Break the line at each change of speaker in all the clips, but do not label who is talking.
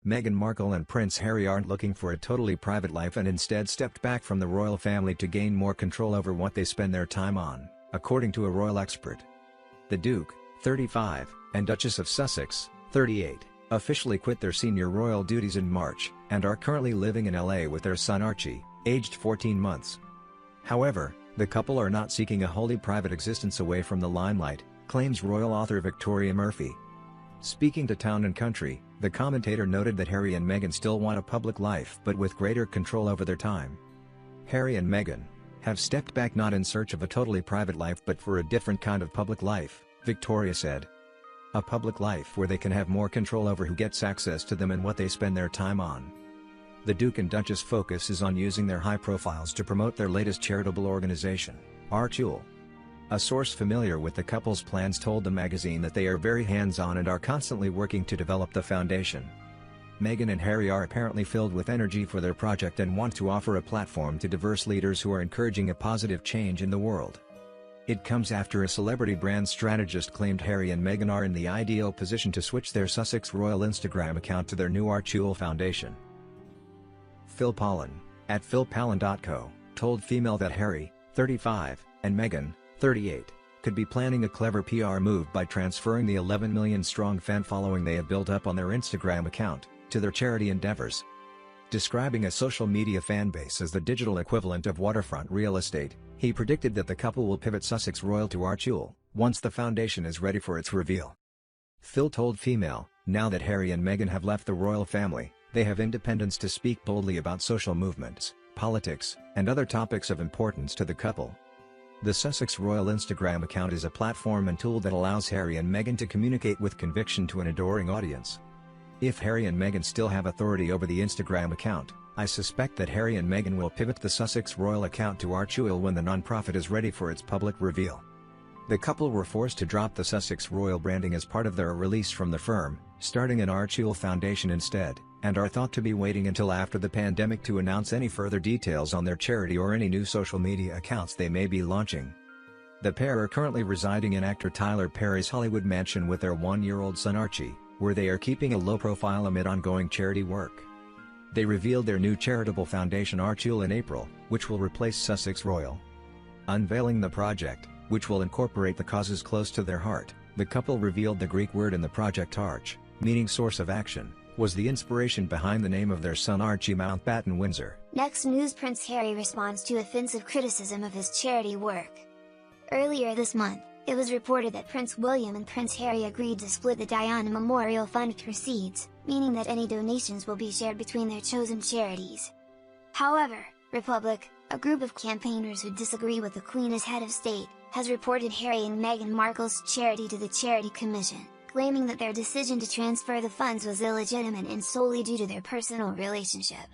Meghan Markle and Prince Harry aren't looking for a totally private life and instead stepped back from the royal family to gain more control over what they spend their time on, according to a royal expert. The Duke, 35, and Duchess of Sussex, 38, officially quit their senior royal duties in March, and are currently living in LA with their son Archie, aged 14 months. However, the couple are not seeking a wholly private existence away from the limelight, claims royal author Victoria Murphy. Speaking to Town & Country, the commentator noted that Harry and Meghan still want a public life but with greater control over their time. Harry and Meghan have stepped back not in search of a totally private life but for a different kind of public life, Victoria said. A public life where they can have more control over who gets access to them and what they spend their time on. The Duke and Duchess focus is on using their high profiles to promote their latest charitable organization, Archule. A source familiar with the couple's plans told the magazine that they are very hands-on and are constantly working to develop the foundation. Meghan and Harry are apparently filled with energy for their project and want to offer a platform to diverse leaders who are encouraging a positive change in the world. It comes after a celebrity brand strategist claimed Harry and Meghan are in the ideal position to switch their Sussex Royal Instagram account to their new Archule Foundation. Phil Pollen, at philpollen.co, told Female that Harry, 35, and Meghan, 38, could be planning a clever PR move by transferring the 11 million strong fan following they have built up on their Instagram account to their charity endeavors. Describing a social media fanbase as the digital equivalent of waterfront real estate, he predicted that the couple will pivot Sussex Royal to Archule once the foundation is ready for its reveal. Phil told Female, now that Harry and Meghan have left the royal family, they have independence to speak boldly about social movements, politics, and other topics of importance to the couple. The Sussex Royal Instagram account is a platform and tool that allows Harry and Meghan to communicate with conviction to an adoring audience. If Harry and Meghan still have authority over the Instagram account, I suspect that Harry and Meghan will pivot the Sussex Royal account to Archule when the non-profit is ready for its public reveal. The couple were forced to drop the Sussex Royal branding as part of their release from the firm, starting an Archule Foundation instead, and are thought to be waiting until after the pandemic to announce any further details on their charity or any new social media accounts they may be launching. The pair are currently residing in actor Tyler Perry's Hollywood mansion with their one-year-old son Archie, where they are keeping a low profile amid ongoing charity work. They revealed their new charitable foundation Archule in April, which will replace Sussex Royal. Unveiling the project, which will incorporate the causes close to their heart, the couple revealed the Greek word in the project arch, meaning source of action, was the inspiration behind the name of their son Archie Mountbatten Windsor.
Next news: Prince Harry responds to offensive criticism of his charity work. Earlier this month, it was reported that Prince William and Prince Harry agreed to split the Diana Memorial Fund proceeds, meaning that any donations will be shared between their chosen charities. However, Republic, a group of campaigners who disagree with the Queen as head of state, has reported Harry and Meghan Markle's charity to the Charity Commission, claiming that their decision to transfer the funds was illegitimate and solely due to their personal relationship.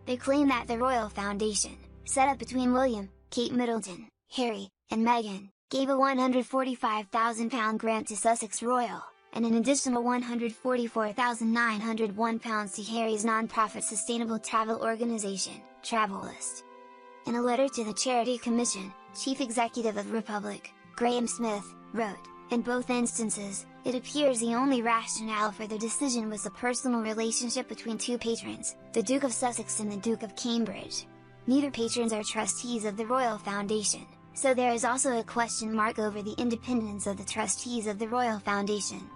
They claim that the Royal Foundation, set up between William, Kate Middleton, Harry, and Meghan, gave a £145,000 grant to Sussex Royal, and an additional £144,901 to Harry's non-profit sustainable travel organisation, Travellist. In a letter to the Charity Commission, Chief Executive of Republic, Graham Smith, wrote, "In both instances, it appears the only rationale for the decision was the personal relationship between two patrons, the Duke of Sussex and the Duke of Cambridge. Neither patrons are trustees of the Royal Foundation, so there is also a question mark over the independence of the trustees of the Royal Foundation."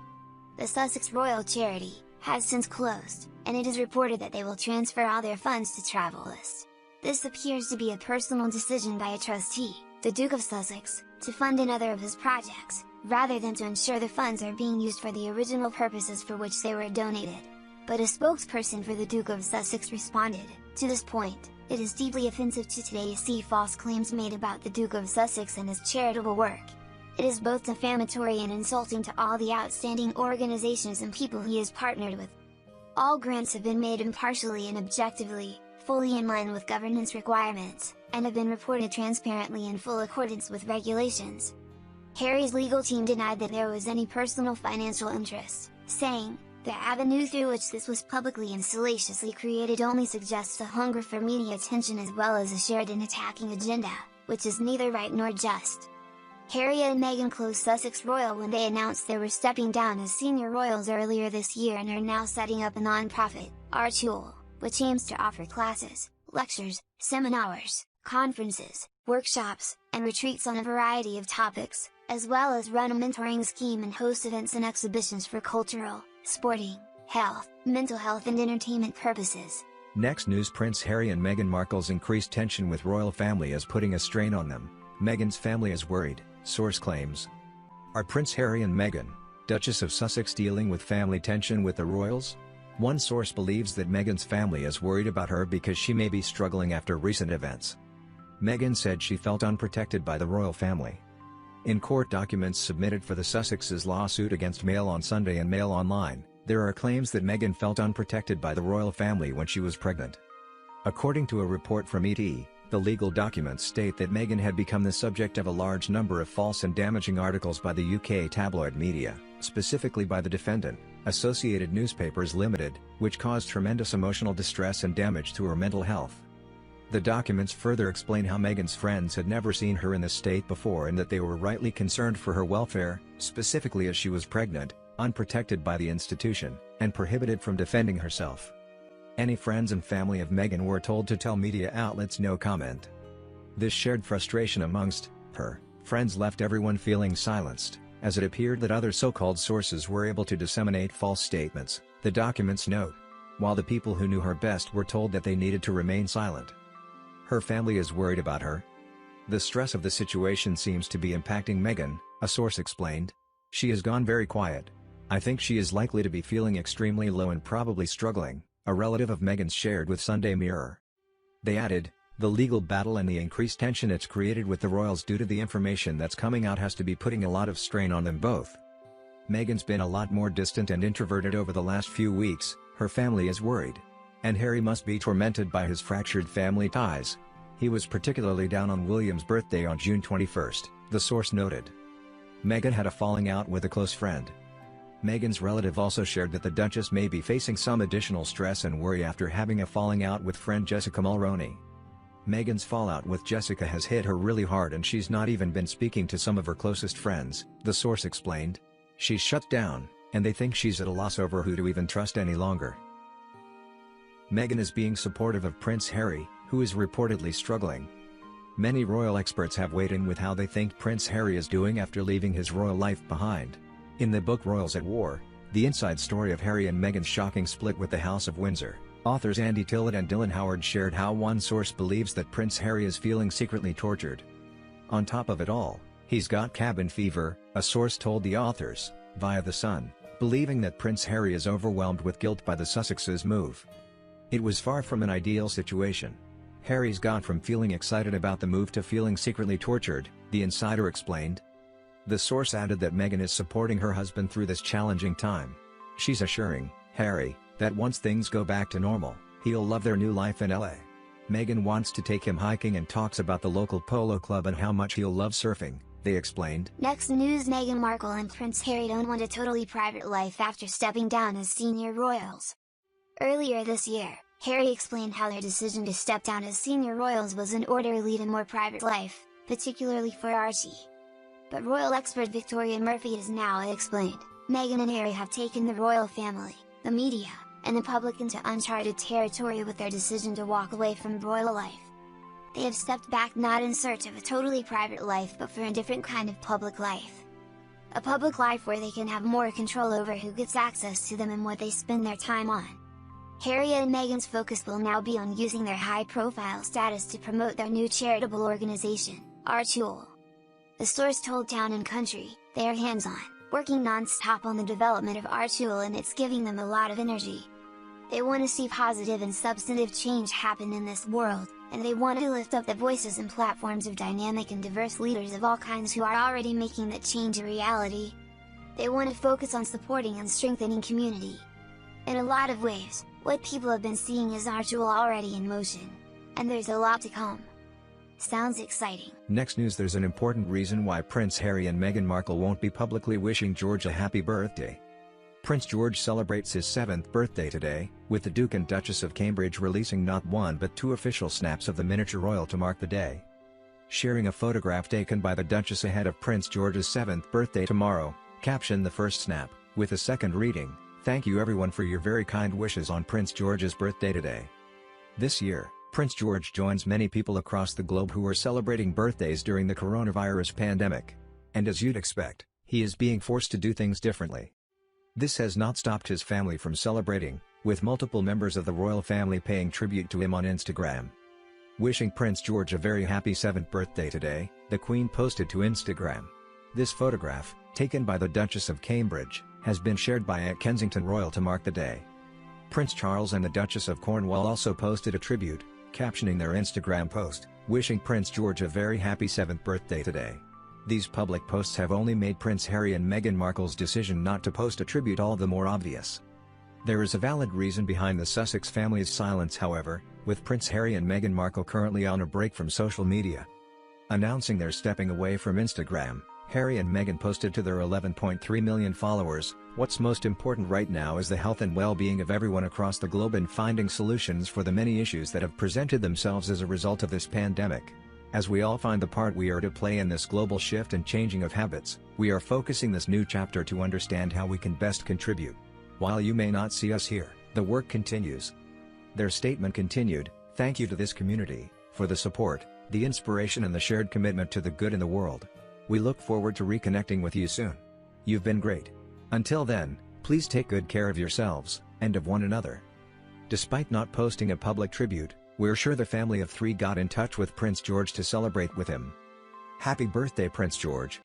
The Sussex Royal Charity has since closed, and it is reported that they will transfer all their funds to Travellist. This appears to be a personal decision by a trustee, the Duke of Sussex, to fund another of his projects, rather than to ensure the funds are being used for the original purposes for which they were donated. But a spokesperson for the Duke of Sussex responded, "To this point, it is deeply offensive to today to see false claims made about the Duke of Sussex and his charitable work. It is both defamatory and insulting to all the outstanding organizations and people he has partnered with. All grants have been made impartially and objectively, fully in line with governance requirements, and have been reported transparently in full accordance with regulations." Harry's legal team denied that there was any personal financial interest, saying, "The avenue through which this was publicly and salaciously created only suggests a hunger for media attention as well as a shared and attacking agenda, which is neither right nor just." Harry and Meghan closed Sussex Royal when they announced they were stepping down as senior royals earlier this year and are now setting up a non-profit, Archul, which aims to offer classes, lectures, seminars, conferences, workshops, and retreats on a variety of topics, as well as run a mentoring scheme and host events and exhibitions for cultural, sporting, health, mental health and entertainment purposes.
Next news: Prince Harry and Meghan Markle's increased tension with royal family is putting a strain on them. Meghan's family is worried, source claims. Are Prince Harry and Meghan, Duchess of Sussex, dealing with family tension with the royals? One source believes that Meghan's family is worried about her because she may be struggling after recent events. Meghan said she felt unprotected by the royal family. In court documents submitted for the Sussexes' lawsuit against Mail on Sunday and Mail Online, there are claims that Meghan felt unprotected by the royal family when she was pregnant. According to a report from ET, the legal documents state that Meghan had become the subject of a large number of false and damaging articles by the UK tabloid media, specifically by the defendant, Associated Newspapers Limited, which caused tremendous emotional distress and damage to her mental health. The documents further explain how Meghan's friends had never seen her in this state before and that they were rightly concerned for her welfare, specifically as she was pregnant, unprotected by the institution, and prohibited from defending herself. Any friends and family of Meghan were told to tell media outlets no comment. This shared frustration amongst her friends left everyone feeling silenced, as it appeared that other so-called sources were able to disseminate false statements, the documents note, while the people who knew her best were told that they needed to remain silent. Her family is worried about her. The stress of the situation seems to be impacting Meghan, a source explained. She has gone very quiet. I think she is likely to be feeling extremely low and probably struggling, a relative of Meghan's shared with Sunday Mirror. They added, the legal battle and the increased tension it's created with the royals due to the information that's coming out has to be putting a lot of strain on them both. Meghan's been a lot more distant and introverted over the last few weeks, her family is worried. And Harry must be tormented by his fractured family ties. He was particularly down on William's birthday on June 21, the source noted. Meghan had a falling out with a close friend. Meghan's relative also shared that the Duchess may be facing some additional stress and worry after having a falling out with friend Jessica Mulroney. Meghan's fallout with Jessica has hit her really hard and she's not even been speaking to some of her closest friends, the source explained. She's shut down, and they think she's at a loss over who to even trust any longer. Meghan is being supportive of Prince Harry, who is reportedly struggling. Many royal experts have weighed in with how they think Prince Harry is doing after leaving his royal life behind. In the book Royals at War, the inside story of Harry and Meghan's shocking split with the House of Windsor, authors Andy Tillett and Dylan Howard shared how one source believes that Prince Harry is feeling secretly tortured. On top of it all, he's got cabin fever, a source told the authors, via The Sun, believing that Prince Harry is overwhelmed with guilt by the Sussexes' move. It was far from an ideal situation. Harry's gone from feeling excited about the move to feeling secretly tortured, the insider explained. The source added that Meghan is supporting her husband through this challenging time. She's assuring Harry that once things go back to normal, he'll love their new life in LA. Meghan wants to take him hiking and talks about the local polo club and how much he'll love surfing, they explained.
Next news: Meghan Markle and Prince Harry don't want a totally private life after stepping down as senior royals. Earlier this year, Harry explained how their decision to step down as senior royals was in order to lead a more private life, particularly for Archie. But royal expert Victoria Murphy has now explained, Meghan and Harry have taken the royal family, the media, and the public into uncharted territory with their decision to walk away from royal life. They have stepped back not in search of a totally private life but for a different kind of public life. A public life where they can have more control over who gets access to them and what they spend their time on. Harry and Meghan's focus will now be on using their high-profile status to promote their new charitable organization, Archul. The source told Town & Country, they are hands-on, working non-stop on the development of Archul and it's giving them a lot of energy. They want to see positive and substantive change happen in this world, and they want to lift up the voices and platforms of dynamic and diverse leaders of all kinds who are already making that change a reality. They want to focus on supporting and strengthening community. In a lot of ways, what people have been seeing is Archul already in motion. And there's a lot to come. Sounds exciting.
Next news: there's an important reason why Prince Harry and Meghan Markle won't be publicly wishing George a happy birthday. Prince George celebrates his 7th birthday today, with the Duke and Duchess of Cambridge releasing not one but 2 official snaps of the miniature royal to mark the day. sharing a photograph taken by the Duchess ahead of Prince George's 7th birthday tomorrow, captioned the first snap, with a second reading, "Thank you everyone for your very kind wishes on Prince George's birthday today." This year, Prince George joins many people across the globe who are celebrating birthdays during the coronavirus pandemic. And as you'd expect, he is being forced to do things differently. This has not stopped his family from celebrating, with multiple members of the royal family paying tribute to him on Instagram. Wishing Prince George a very happy 7th birthday today, the Queen posted to Instagram. This photograph, taken by the Duchess of Cambridge, has been shared by @Kensington Royal to mark the day. Prince Charles and the Duchess of Cornwall also posted a tribute, captioning their Instagram post, "Wishing Prince George a very happy 7th birthday today." These public posts have only made Prince Harry and Meghan Markle's decision not to post a tribute all the more obvious. There is a valid reason behind the Sussex family's silence, however, with Prince Harry and Meghan Markle currently on a break from social media. Announcing their stepping away from Instagram, Harry and Meghan posted to their 11.3 million followers, "What's most important right now is the health and well-being of everyone across the globe and finding solutions for the many issues that have presented themselves as a result of this pandemic. As we all find the part we are to play in this global shift and changing of habits, we are focusing this new chapter to understand how we can best contribute. While you may not see us here, the work continues." Their statement continued, "Thank you to this community, for the support, the inspiration and the shared commitment to the good in the world. We look forward to reconnecting with you soon. You've been great. Until then, please take good care of yourselves, and of one another." Despite not posting a public tribute, we're sure the family of three got in touch with Prince George to celebrate with him. Happy birthday Prince George.